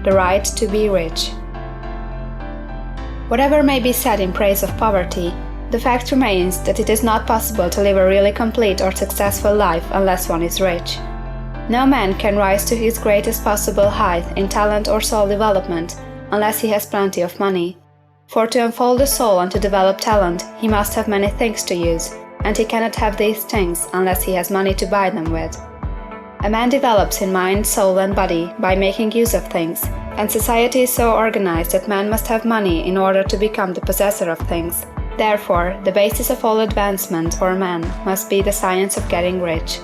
the right to be rich. Whatever may be said in praise of poverty, the fact remains that it is not possible to live a really complete or successful life unless one is rich. No man can rise to his greatest possible height in talent or soul development unless he has plenty of money. For to unfold the soul and to develop talent, he must have many things to use, and he cannot have these things unless he has money to buy them with. A man develops in mind, soul, and body by making use of things, and society is so organized that man must have money in order to become the possessor of things. Therefore, the basis of all advancement for man must be the science of getting rich.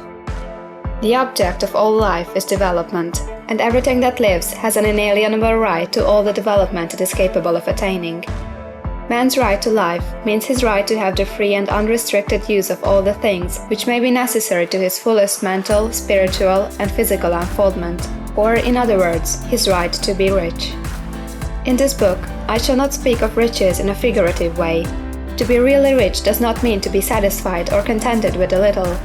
The object of all life is development, and everything that lives has an inalienable right to all the development it is capable of attaining. Man's right to life means his right to have the free and unrestricted use of all the things which may be necessary to his fullest mental, spiritual, and physical unfoldment, or, in other words, his right to be rich. In this book, I shall not speak of riches in a figurative way. To be really rich does not mean to be satisfied or contented with a little.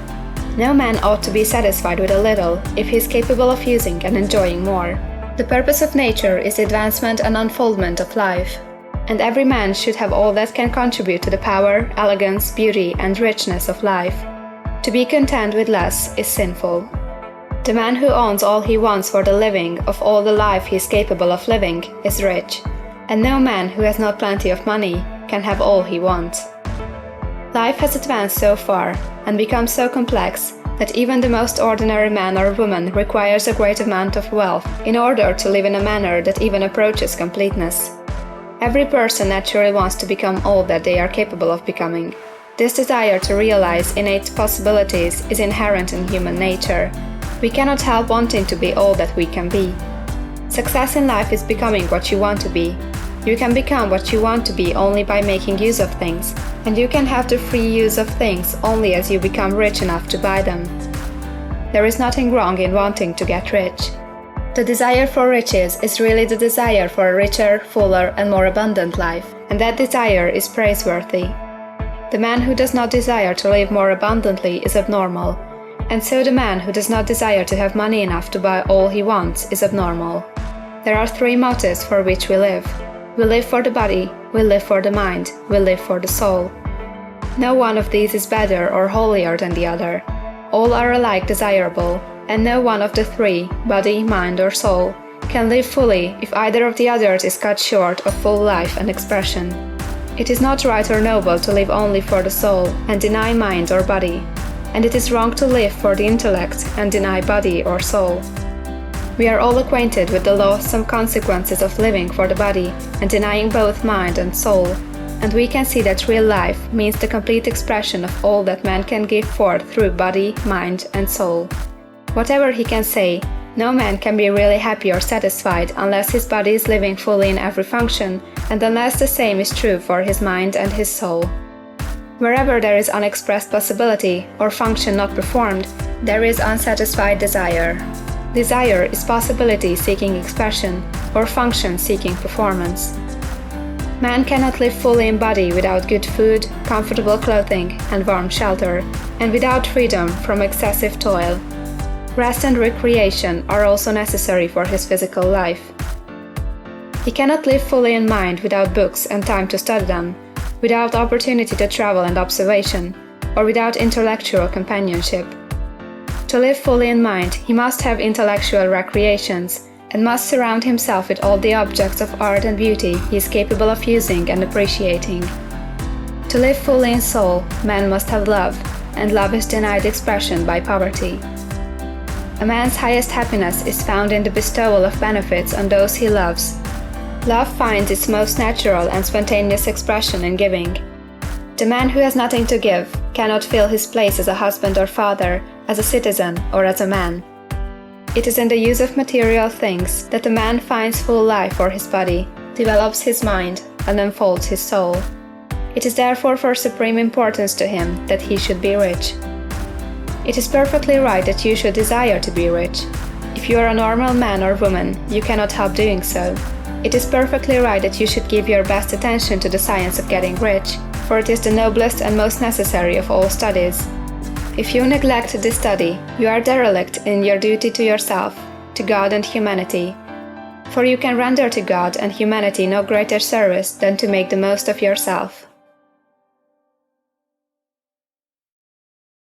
No man ought to be satisfied with a little if he is capable of using and enjoying more. The purpose of nature is the advancement and unfoldment of life, and every man should have all that can contribute to the power, elegance, beauty, and richness of life. To be content with less is sinful. The man who owns all he wants for the living of all the life he is capable of living is rich, and no man who has not plenty of money can have all he wants. Life has advanced so far and become so complex that even the most ordinary man or woman requires a great amount of wealth in order to live in a manner that even approaches completeness. Every person naturally wants to become all that they are capable of becoming. This desire to realize innate possibilities is inherent in human nature. We cannot help wanting to be all that we can be. Success in life is becoming what you want to be. You can become what you want to be only by making use of things, and you can have the free use of things only as you become rich enough to buy them. There is nothing wrong in wanting to get rich. The desire for riches is really the desire for a richer, fuller, and more abundant life, and that desire is praiseworthy. The man who does not desire to live more abundantly is abnormal, and so the man who does not desire to have money enough to buy all he wants is abnormal. There are three motives for which we live. We live for the body, we live for the mind, we live for the soul. No one of these is better or holier than the other. All are alike desirable, and no one of the three, body, mind, or soul, can live fully if either of the others is cut short of full life and expression. It is not right or noble to live only for the soul and deny mind or body, and it is wrong to live for the intellect and deny body or soul. We are all acquainted with the loathsome consequences of living for the body and denying both mind and soul, and we can see that real life means the complete expression of all that man can give forth through body, mind, and soul. Whatever he can say, no man can be really happy or satisfied unless his body is living fully in every function, and unless the same is true for his mind and his soul. Wherever there is unexpressed possibility or function not performed, there is unsatisfied desire. Desire is possibility seeking expression, or function seeking performance. Man cannot live fully in body without good food, comfortable clothing, and warm shelter, and without freedom from excessive toil. Rest and recreation are also necessary for his physical life. He cannot live fully in mind without books and time to study them, without opportunity to travel and observation, or without intellectual companionship. To live fully in mind, he must have intellectual recreations, and must surround himself with all the objects of art and beauty he is capable of using and appreciating. To live fully in soul, man must have love, and love is denied expression by poverty. A man's highest happiness is found in the bestowal of benefits on those he loves. Love finds its most natural and spontaneous expression in giving. The man who has nothing to give cannot fill his place as a husband or father, as a citizen, or as a man. It is in the use of material things that a man finds full life for his body, develops his mind, and unfolds his soul. It is therefore for supreme importance to him that he should be rich. It is perfectly right that you should desire to be rich. If you are a normal man or woman, you cannot help doing so. It is perfectly right that you should give your best attention to the science of getting rich, for it is the noblest and most necessary of all studies. If you neglect this study, you are derelict in your duty to yourself, to God and humanity. for you can render to God and humanity no greater service than to make the most of yourself.